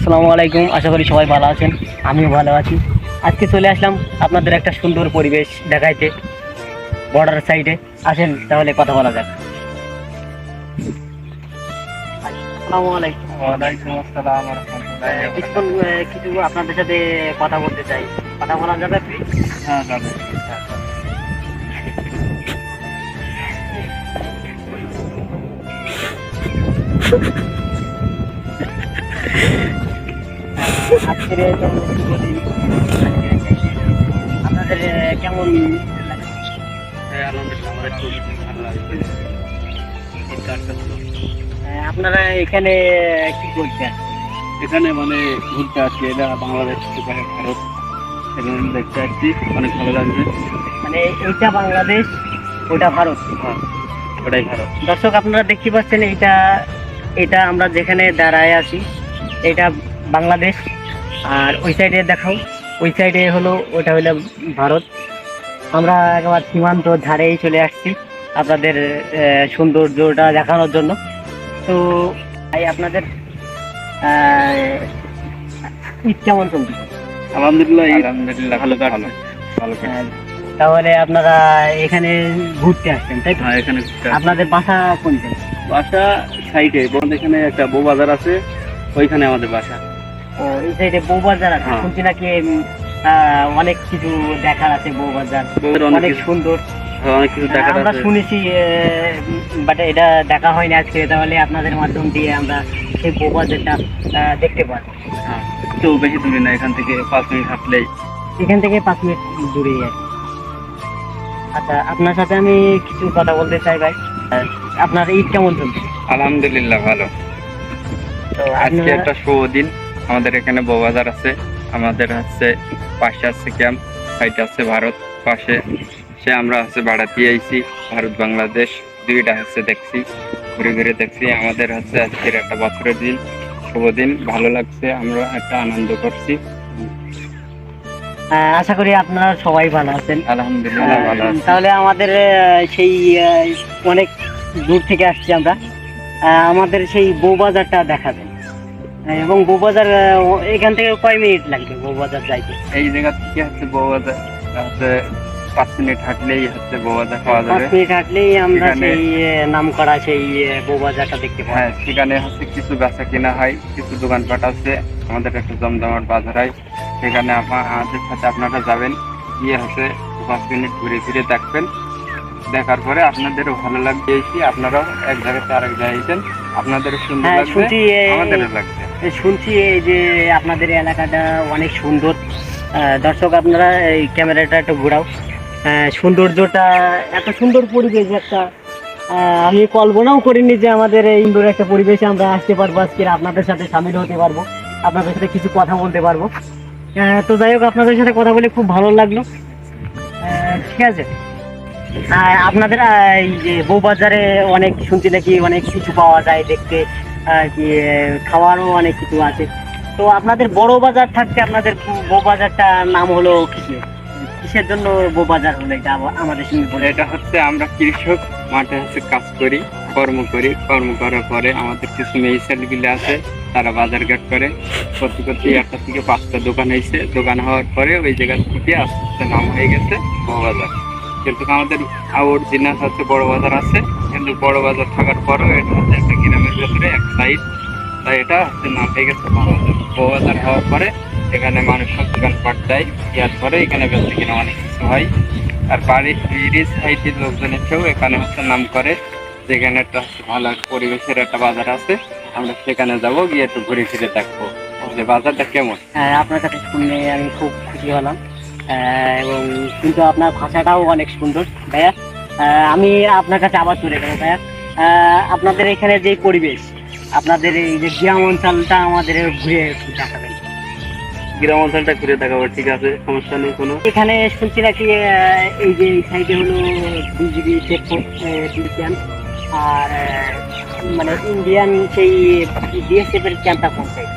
আসসালামু আলাইকুম। আশা করি সবাই ভালো আছেন, আমিও ভালো আছি। আজকে চলে আসলাম আপনাদের একটা সুন্দর পরিবেশ দেখাইতে, বর্ডার সাইডে। আসেন তাহলে কথা বলা যাক। আসসালামু আলাইকুম। ওয়ালাইকুম আসসালাম ওয়া রাহমাতুল্লাহি ওয়া কিছুক্ষণ কিছু আপনাদের সাথে কথা বলতে চাই, কথা বলা যাবে প্লিজ? হ্যাঁ, যাবে। আজকের এই আপনাদের কেমন লাগে? হ্যাঁ, আলহামদুলিল্লাহ আমার খুব ভালো লাগছে। এই কাজটা হলো। আপনারা এখানে কি করছেন? এখানে মানে ঘুরতে আসছি, এটা বাংলাদেশ থেকে ভারত, এখানে দেখতে আসছি, অনেক ভালো লাগছে। মানে এইটা বাংলাদেশ, ওটা ভারত। হ্যাঁ, ওটাই ভারত। দর্শক আপনারা দেখতে পাচ্ছেন, এটা এটা আমরা যেখানে দাঁড়ায় আছি এটা বাংলাদেশ, আর ওই সাইডে দেখাও, ওই সাইডে হলো ওটা হলো ভারত। আমরা একবার সীমান্ত ধারেই চলে আসছি আপনাদের সৌন্দর্যটা দেখানোর জন্য। তো ভাই আপনাদের ঈদ কেমন চলছে? আলহামদুলিল্লাহ ভালো কাটছে। ভালো কাটছে। তাহলে আপনারা এখানে ঘুরতে আসছেন, তাই তো? হ্যাঁ, এখানে ঘুরতে আসছি। আপনাদের বাসা কোনটা? বাসা সাইডে, বলতে এখানে একটা বউ বাজার আছে, ওইখানে আমাদের বাসা। ও, এই সাইডে বউবাজার আছে। হ্যাঁ। শুনছি নাকি অনেক কিছু দেখার আছে বউবাজার, বউয়ের অনেক সুন্দর। অনেক কিছু দেখার আমরা আছে। শুনেছি, বাট এটা দেখা হয়নি আজকে। তাহলে আপনাদের মাধ্যম দিয়ে আমরা সেই বউবাজারটা দেখতে পারবো। হ্যাঁ, তো বেশি দূরে না, এখান থেকে 5 মিনিট হাঁটলেই। এখান থেকে 5 মিনিট দূরেই আছে। আচ্ছা, আপনার সাথে আমি কিছু কথা বলতে চাই ভাই। আপনার ঈদ কেমন চলছে? আলহামদুলিল্লাহ ভালো। তো আজকে আপনারা একটা শুভ দিন। আমাদের এখানে বউবাজার আছে, আমাদের হচ্ছে পাশে আছে ক্যাম্প, সাইডে আছে ভারত পাশে। সে আমরা হচ্ছে ভাড়াতে আইছি, ভারত বাংলাদেশ দুইটা হচ্ছে দেখছি, ঘুরে ঘুরে দেখছি। আমাদের হচ্ছে আজকের একটা বছরের দিন, শুভ দিন, ভালো লাগছে, আমরা একটা আনন্দ করছি। আশা করি আপনারা সবাই ভালো আছেন। আলহামদুলিল্লাহ ভালো আছি। তাহলে আমাদের সেই অনেক দূর থেকে আসছি আমরা, আমাদের সেই বউবাজারটা দেখাবেন। এবং বউবাজার এখান থেকে কয় মিনিট লাগবে বউবাজার যাইতে? এই জায়গা থেকে হচ্ছে বউবাজার হচ্ছে 5 মিনিট হাঁটলেই হচ্ছে বউবাজার পাওয়া 5 যাবে। মিনিট হাঁটলেই আমরা এখানে- সেই নাম করা সেই বউবাজারটা দেখতে পাবো। হ্যাঁ, সেখানে হচ্ছে কিছু বেচা কিনা হয়, কিছু দোকানপাট আছে, আমাদের একটা জমজমাট বাজার হয়। সেখানে আমাদের সাথে আপনারা যাবেন, গিয়ে হচ্ছে 5 মিনিট ঘুরে ফিরে দেখবেন। দেখার পরে আপনাদেরও ভালো লাগবে, এসে আপনারাও এক জায়গাতে আরেক জায়গায়, আপনাদেরও সুন্দর হ্যাঁ, লাগবে, শুনছি আমাদেরও লাগবে। শুনছি এই যে আপনাদের এই এলাকাটা অনেক সুন্দর। দর্শক আপনারা এই ক্যামেরাটা একটু ঘোরাও। সৌন্দর্যটা এত সুন্দর পরিবেশ একটা, আমি কল্পনাও করিনি যে আমাদের এই সুন্দর একটা পরিবেশে আমরা আসতে পারবো, আজকে আপনাদের সাথে সামিল হতে পারবো, আপনাদের সাথে কিছু কথা বলতে পারবো। তো যাই হোক, আপনাদের সাথে কথা বলে খুব ভালো লাগলো। ঠিক আছে। আপনাদের এই যে বউবাজারে অনেক শুনছি নাকি অনেক কিছু পাওয়া যায় দেখতে, কি খাওয়ারও অনেক কিছু আছে। তো আপনাদের বড় বাজার থাকতে আপনাদের বউবাজারটার নাম হলো কিসের জন্য বউবাজার হলো এটা আমাদের সঙ্গে বলে? এটা হচ্ছে আমরা কৃষক, মাঠে হচ্ছে কাজ করি, কর্ম করার পরে আমাদের কিছু মেয়ে ছেলেগুলো আছে, তারা বাজারঘাট করে। করতে করতে 1টা থেকে 5টা দোকান হয়েছে, দোকান হওয়ার পরে ওই জায়গা থেকে আস্তে আস্তে নাম হয়ে গেছে বউবাজার। কিন্তু আমাদের অরিজিনাল হচ্ছে বড় বাজার আছে, কিন্তু বড় বাজার থাকার পরেও এটা হচ্ছে একটা গ্রামের ভেতরে এক সাইড, তাই এটা হচ্ছে নাম হয়ে গেছে বউবাজার। বউবাজার হওয়ার পরে এখানে মানুষ সব দোকানপাট দেয়, দেওয়ার পরে এখানে বেঁচে কিনা অনেক কিছু হয়। আর বাড়ির সাইডের লোকজন এসেও এখানে হচ্ছে নাম করে, যেখানে একটা ভালো পরিবেশের একটা বাজার আছে, আমরা সেখানে যাবো, গিয়ে একটু ঘুরে ফিরে দেখবো যে বাজারটা কেমন। আপনার কাছে শুনে আমি খুব খুশি হলাম, এবং কিন্তু আপনার ভাষাটাও অনেক সুন্দর ভাইয়া। আমি আপনার কাছে আবার চলে যাবো ভাইয়া। আপনাদের এখানে যে পরিবেশ, আপনাদের এই যে গ্রাম অঞ্চলটা আমাদের ঘুরে একটু দেখাবেন। গ্রাম অঞ্চলটা ঘুরে দেখাবো, ঠিক আছে, সমস্যা নেই কোনো। এখানে শুনছি নাকি এই যে সাইডে হলো বিজিবি ক্যাম্প, আর মানে ইন্ডিয়ান সেই বিএসএফ এর ক্যাম্পটা কোন সাইড?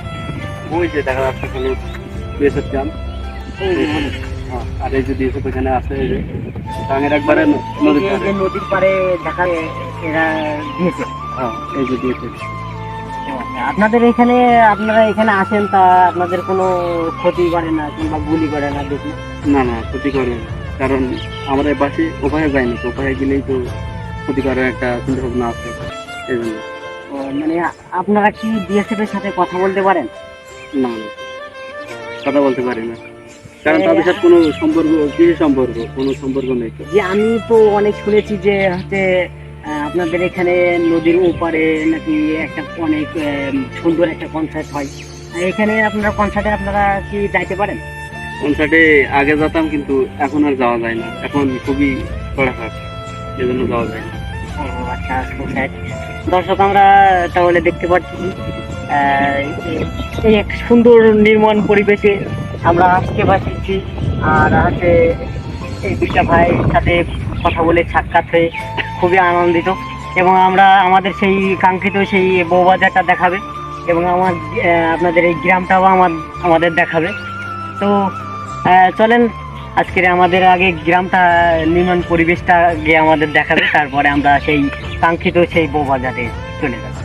ওই যে দেখা যাচ্ছে এখানে বিএসএফ ক্যাম্প, আর এই যে বিএসএফ এখানে আছে, এই যে টাঙের একবারে নদীর পাড়ে। নদীর পাড়ে দেখা এরা দিয়েছে। হ্যাঁ, এই যে বিএসএফ। আপনাদের এখানে আপনারা এখানে আসেন, তা আপনাদের কোনো ক্ষতি করে না কিংবা গুলি করে না দেখুন? না না, ক্ষতি করে না। কারণ আমরা পাশে ওপারে যাই না, তো ওপারে গেলেই তো ক্ষতি করার একটা চিন্তা ভাবনা আছে, এই জন্য। মানে আপনারা কি বিএসএফ এর সাথে কথা বলতে পারেন? না না, কথা বলতে পারি না, কারণ তাদের সাথে কোনো সম্পর্ক, কিছু সম্পর্ক, কোনো সম্পর্ক নেই তো। যে আমি তো অনেক শুনেছি যে হচ্ছে আপনাদের এখানে নদীর ওপারে নাকি একটা অনেক সুন্দর একটা কনসার্ট হয়। এখানে আপনারা কনসার্টে আপনারা কি যাইতে পারেন? কনসার্টে আগে যেতাম, কিন্তু এখন আর যাওয়া যায় না, এখন খুবই কড়াকড়ি, এজন্য যাওয়া যায় না। ও আচ্ছা, কনসার্ট। দর্শক, আমরা তাহলে দেখতে পাচ্ছি এই এক সুন্দর নির্মল পরিবেশে আমরা আজকে বাসিছি। আর আছে এই দুইটা ভাইয়ের সাথে কথা বলে সাক্ষাৎ হয়ে খুবই আনন্দিত, এবং আমরা আমাদের সেই কাঙ্ক্ষিত সেই বউবাজারটা দেখাবে, এবং আপনাদের এই গ্রামটাও আমাদের দেখাবে। তো চলেন, আজকের আমাদের আগে গ্রামটা নির্মাণ পরিবেশটা গিয়ে আমাদের দেখাবে, তারপরে আমরা সেই কাঙ্ক্ষিত সেই বউবাজারে চলে যাব।